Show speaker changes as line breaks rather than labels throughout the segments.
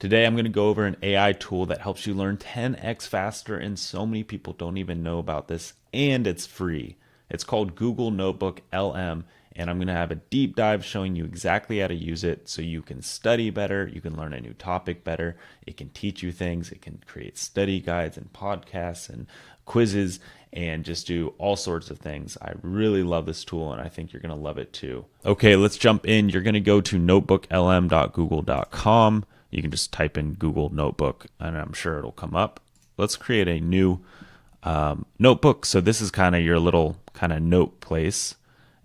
Today I'm going to go over an AI tool that helps you learn 10x faster, and so many people don't even know about this, and it's free. It's called Google Notebook LM, and I'm going to have a deep dive showing you exactly how to use it so you can study better, you can learn a new topic better, it can teach you things, it can create study guides and podcasts and quizzes and just do all sorts of things. I really love this tool and I think you're going to love it too. Okay, let's jump in. You're going to go to notebooklm.google.com. You can just type in Google Notebook and I'm sure it'll come up. Let's create a new notebook. So this is kind of your little kind of note place.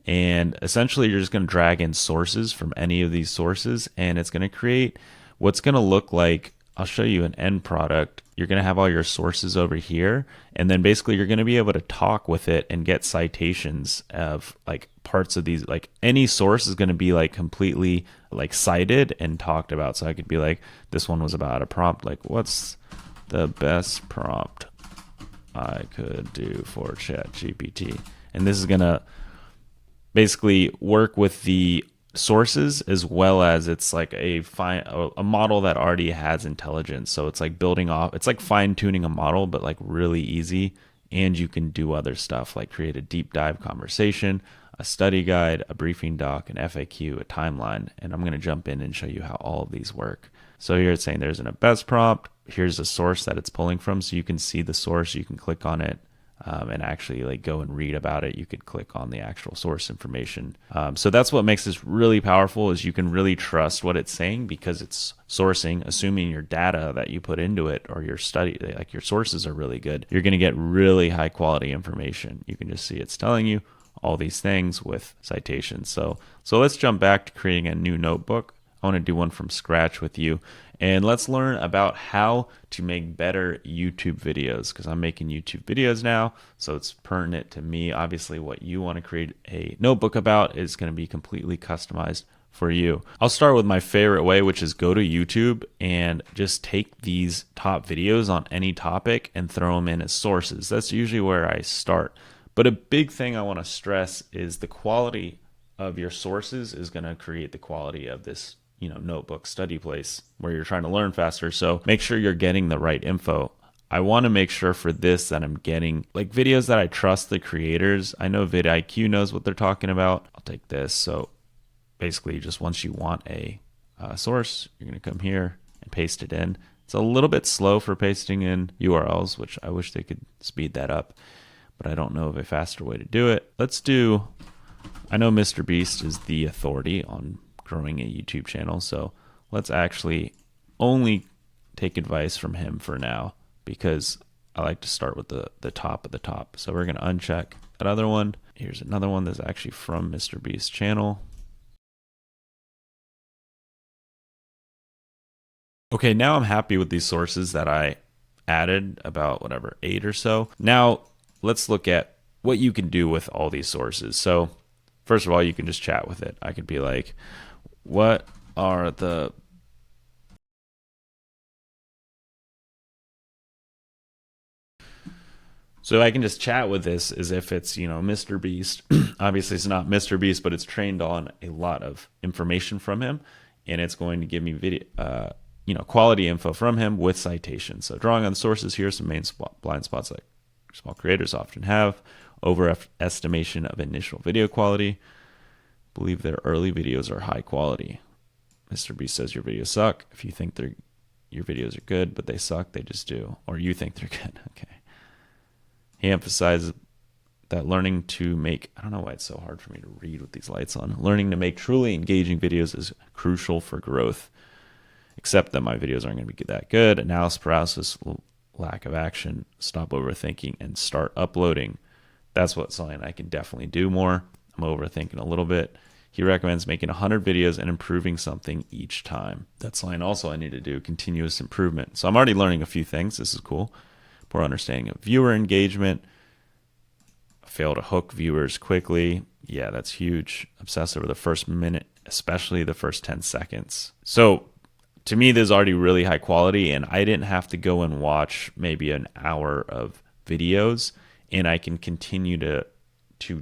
And essentially you're just going to drag in sources from any of these sources and it's going to create what's going to look like, I'll show you an end product. You're going to have all your sources over here. And then basically you're going to be able to talk with it and get citations of like parts of these, like any source is going to be like completely like cited and talked about. So I could be like, this one was about a prompt. Like what's the best prompt I could do for ChatGPT? And this is going to basically work with the sources as well as it's like a model that already has intelligence. So it's like building off, it's like fine tuning a model, but like really easy. And you can do other stuff like create a deep dive conversation, a study guide, a briefing doc, an FAQ, a timeline. And I'm going to jump in and show you how all of these work. So here it's saying there's a best prompt. Here's the source that it's pulling from. So you can see the source, you can click on it. And actually like go and read about it. You could click on the actual source information. So that's what makes this really powerful is you can really trust what it's saying because it's sourcing, assuming your data that you put into it or your study, like your sources are really good. You're going to get really high quality information. You can just see it's telling you all these things with citations. So let's jump back to creating a new notebook. I want to do one from scratch with you. And let's learn about how to make better YouTube videos because I'm making YouTube videos now. So it's pertinent to me. Obviously, what you want to create a notebook about is going to be completely customized for you. I'll start with my favorite way, which is go to YouTube and just take these top videos on any topic and throw them in as sources. That's usually where I start. But a big thing I want to stress is the quality of your sources is going to create the quality of this notebook study place where you're trying to learn faster. So make sure you're getting the right info. I want to make sure for this that I'm getting like videos that I trust the creators. I know vidIQ knows what they're talking about. I'll take this. So basically just once you want a source, you're going to come here and paste it in. It's a little bit slow for pasting in URLs, which I wish they could speed that up, but I don't know of a faster way to do it. I know Mr. Beast is the authority on growing a YouTube channel, so let's actually only take advice from him for now because I like to start with the top of the top. So we're going to uncheck that other one. Here's another one that's actually from Mr. Beast's channel. Okay, now I'm happy with these sources that I added, about 8 or so. Now let's look at what you can do with all these sources. So first of all, you can just chat with it. I could be like, what are the So I can just chat with this as if it's, Mr. Beast. Obviously it's not Mr. Beast, but it's trained on a lot of information from him and it's going to give me video quality info from him with citations. So drawing on the sources, here are some main blind spots like small creators often have: overestimation of initial video quality. Believe their early videos are high quality. Mr. Beast says your videos suck. If you think your videos are good, but they suck, they just do. Or you think they're good. Okay. He emphasizes that learning to make, I don't know why it's so hard for me to read with these lights on. Learning to make truly engaging videos is crucial for growth. Except that my videos aren't going to be that good. Analysis paralysis, lack of action, stop overthinking, and start uploading. That's what something I can definitely do more. I'm overthinking a little bit. He recommends making 100 videos and improving something each time. That's something also I need to do, continuous improvement. So I'm already learning a few things. This is cool. Poor understanding of viewer engagement. Fail to hook viewers quickly. Yeah, that's huge. Obsess over the first minute, especially the first 10 seconds. So to me, this is already really high quality, and I didn't have to go and watch maybe an hour of videos, and I can continue to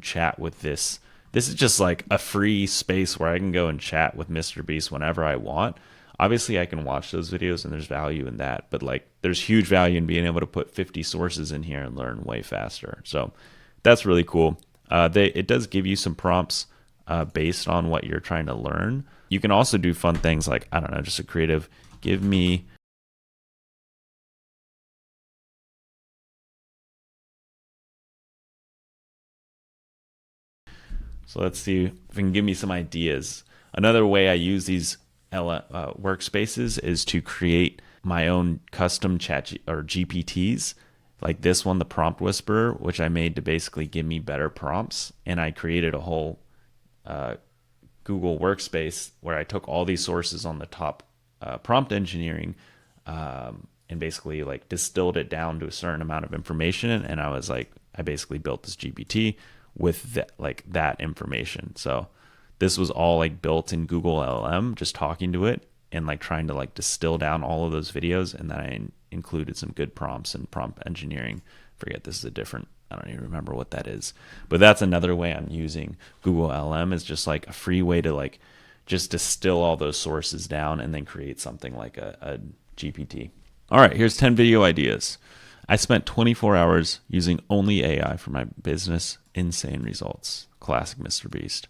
chat with this. This is just like a free space where I can go and chat with Mr. Beast whenever I want. Obviously, I can watch those videos and there's value in that, but like there's huge value in being able to put 50 sources in here and learn way faster. So that's really cool. It does give you some prompts based on what you're trying to learn. You can also do fun things like, I don't know, just a creative, give me So let's see if it can give me some ideas. Another way I use these workspaces is to create my own custom chat or GPTs, like this one, the Prompt Whisperer, which I made to basically give me better prompts. And I created a whole Google workspace where I took all these sources on the top prompt engineering and basically like distilled it down to a certain amount of information. And I was like, I basically built this GPT with that information. So this was all like built in Google LLM, just talking to it and like trying to like distill down all of those videos. And then I included some good prompts and prompt engineering. Forget this is a different, I don't even remember what that is, but that's another way I'm using Google LLM, is just like a free way to like just distill all those sources down and then create something like a GPT. All right, here's 10 video ideas. I spent 24 hours using only AI for my business. Insane results. Classic Mr. Beast.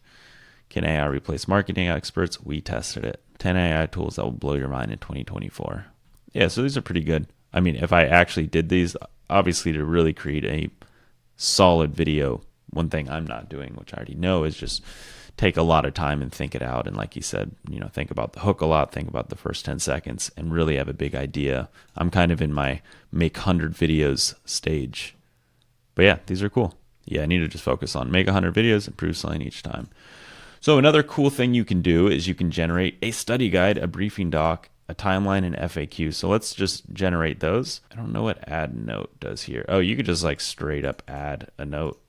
Can AI replace marketing experts? We tested it. 10 AI tools that will blow your mind in 2024. Yeah, so these are pretty good. I mean, if I actually did these, obviously to really create a solid video, one thing I'm not doing, which I already know, is just take a lot of time and think it out. And like you said, think about the hook a lot, think about the first 10 seconds and really have a big idea. I'm kind of in my make 100 videos stage. But yeah, these are cool. Yeah, I need to just focus on make 100 videos, improve selling each time. So another cool thing you can do is you can generate a study guide, a briefing doc, a timeline, and FAQ. So let's just generate those. I don't know what add note does here. Oh, you could just like straight up add a note.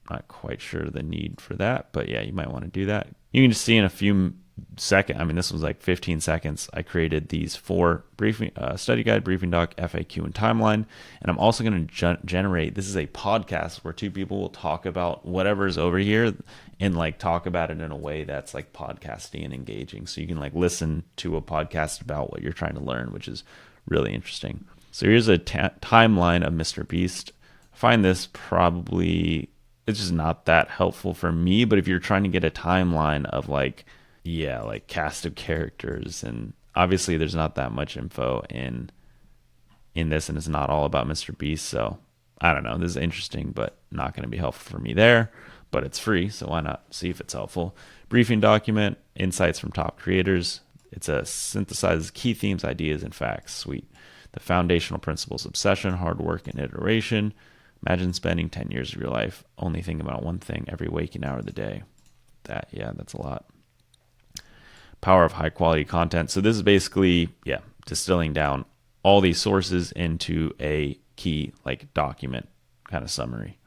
Not quite sure the need for that, but yeah, you might want to do that. You can just see in a few seconds, I mean, this was like 15 seconds, I created these 4 briefing, study guide, briefing doc, FAQ, and timeline. And I'm also going to generate, this is a podcast where 2 people will talk about whatever's over here and like talk about it in a way that's like podcasty and engaging. So you can like listen to a podcast about what you're trying to learn, which is really interesting. So here's a timeline of Mr. Beast. I find this probably, it's just not that helpful for me, but if you're trying to get a timeline of like cast of characters, and obviously there's not that much info in this, and it's not all about Mr. Beast, so I don't know, this is interesting but not going to be helpful for me there, but it's free, so why not see if it's helpful. Briefing document, insights from top creators. It's a synthesizes key themes, ideas, and facts. Sweet. The foundational principles: obsession, hard work, and iteration. Imagine spending 10 years of your life only thinking about one thing every waking hour of the day. That's a lot. Power of high quality content. So this is basically, distilling down all these sources into a key like document kind of summary.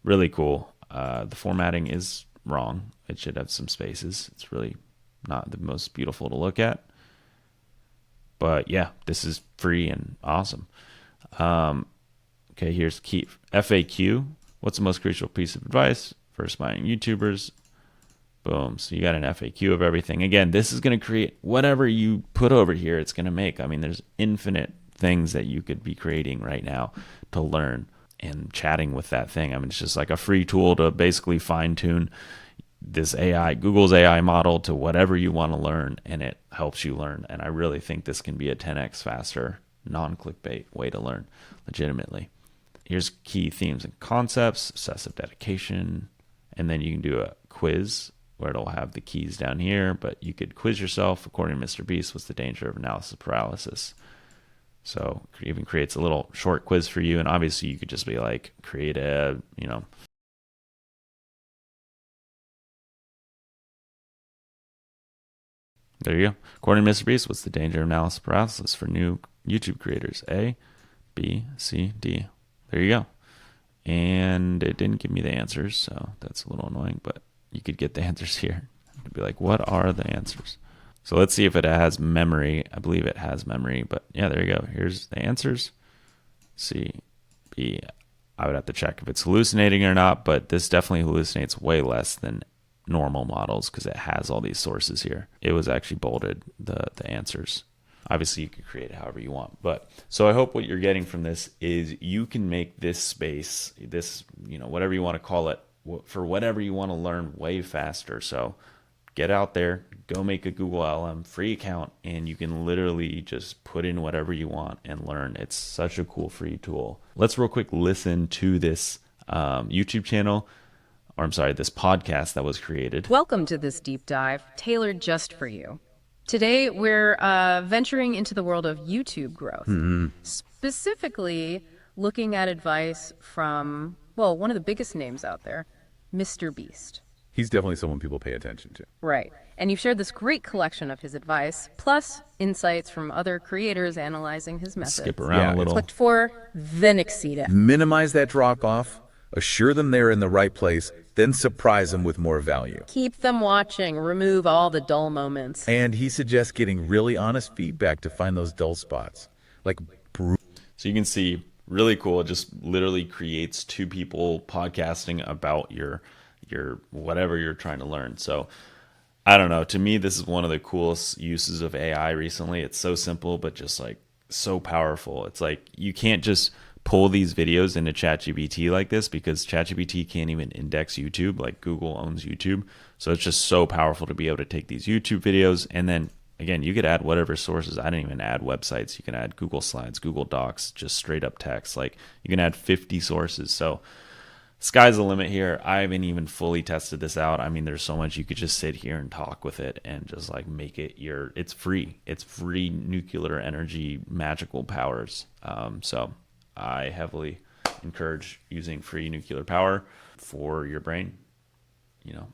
Really cool. The formatting is wrong. It should have some spaces. It's really not the most beautiful to look at. But yeah, this is free and awesome. Okay, here's key FAQ. What's the most crucial piece of advice for aspiring YouTubers? Boom. So you got an FAQ of everything. Again, this is going to create whatever you put over here, it's going to make. I mean, there's infinite things that you could be creating right now to learn and chatting with that thing. I mean, it's just like a free tool to basically fine tune this AI, Google's AI model, to whatever you want to learn, and it helps you learn. And I really think this can be a 10x faster, non-clickbait way to learn legitimately. Here's key themes and concepts, obsessive dedication, and then you can do a quiz where it'll have the keys down here, but you could quiz yourself. According to Mr. Beast, what's the danger of analysis paralysis? So it even creates a little short quiz for you, and obviously you could just be like, create a, There you go. According to Mr. Beast, what's the danger of analysis paralysis for new YouTube creators? A, B, C, D. There you go. And it didn't give me the answers, so that's a little annoying, but you could get the answers here. It'd be like, what are the answers? So let's see if it has memory. I believe it has memory, but yeah, there you go. Here's the answers. C, B. I would have to check if it's hallucinating or not, but this definitely hallucinates way less than normal models because it has all these sources here. It was actually bolded, the answers. Obviously, you can create it however you want. But so I hope what you're getting from this is you can make this space, this, whatever you want to call it, for whatever you want to learn way faster. So get out there, go make a Google LM free account, and you can literally just put in whatever you want and learn. It's such a cool free tool. Let's real quick listen to this YouTube channel, or I'm sorry, this podcast that was created.
Welcome to this deep dive tailored just for you. Today, we're venturing into the world of YouTube growth, specifically looking at advice from, well, one of the biggest names out there, Mr. Beast.
He's definitely someone people pay attention to.
Right. And you've shared this great collection of his advice, plus insights from other creators analyzing his methods.
Skip around a little.
Clicked for, then exceed it.
Minimize that drop off, assure them they're in the right place, then surprise them with more value.
Keep them watching, remove all the dull moments.
And he suggests getting really honest feedback to find those dull spots.
So you can see, really cool. It just literally creates two people podcasting about your whatever you're trying to learn. So I don't know. To me, this is one of the coolest uses of AI recently. It's so simple, but just like so powerful. It's like you can't just pull these videos into ChatGPT like this because ChatGPT can't even index YouTube. Like Google owns YouTube. So it's just so powerful to be able to take these YouTube videos and then again, you could add whatever sources. I didn't even add websites. You can add Google Slides, Google Docs, just straight up text. Like you can add 50 sources. So sky's the limit here. I haven't even fully tested this out. I mean, there's so much you could just sit here and talk with it and just like make it it's free. It's free nuclear energy, magical powers. So I heavily encourage using free nuclear power for your brain,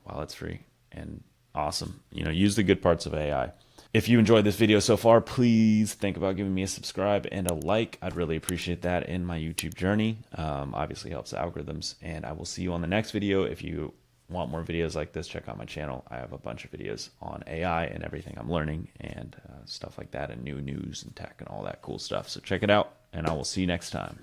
while it's free and awesome. Use the good parts of AI. If you enjoyed this video so far, please think about giving me a subscribe and a like. I'd really appreciate that in my YouTube journey. Obviously helps the algorithms, and I will see you on the next video. If you want more videos like this, check out my channel. I have a bunch of videos on AI and everything I'm learning and stuff like that, and new news and tech and all that cool stuff. So check it out, and I will see you next time.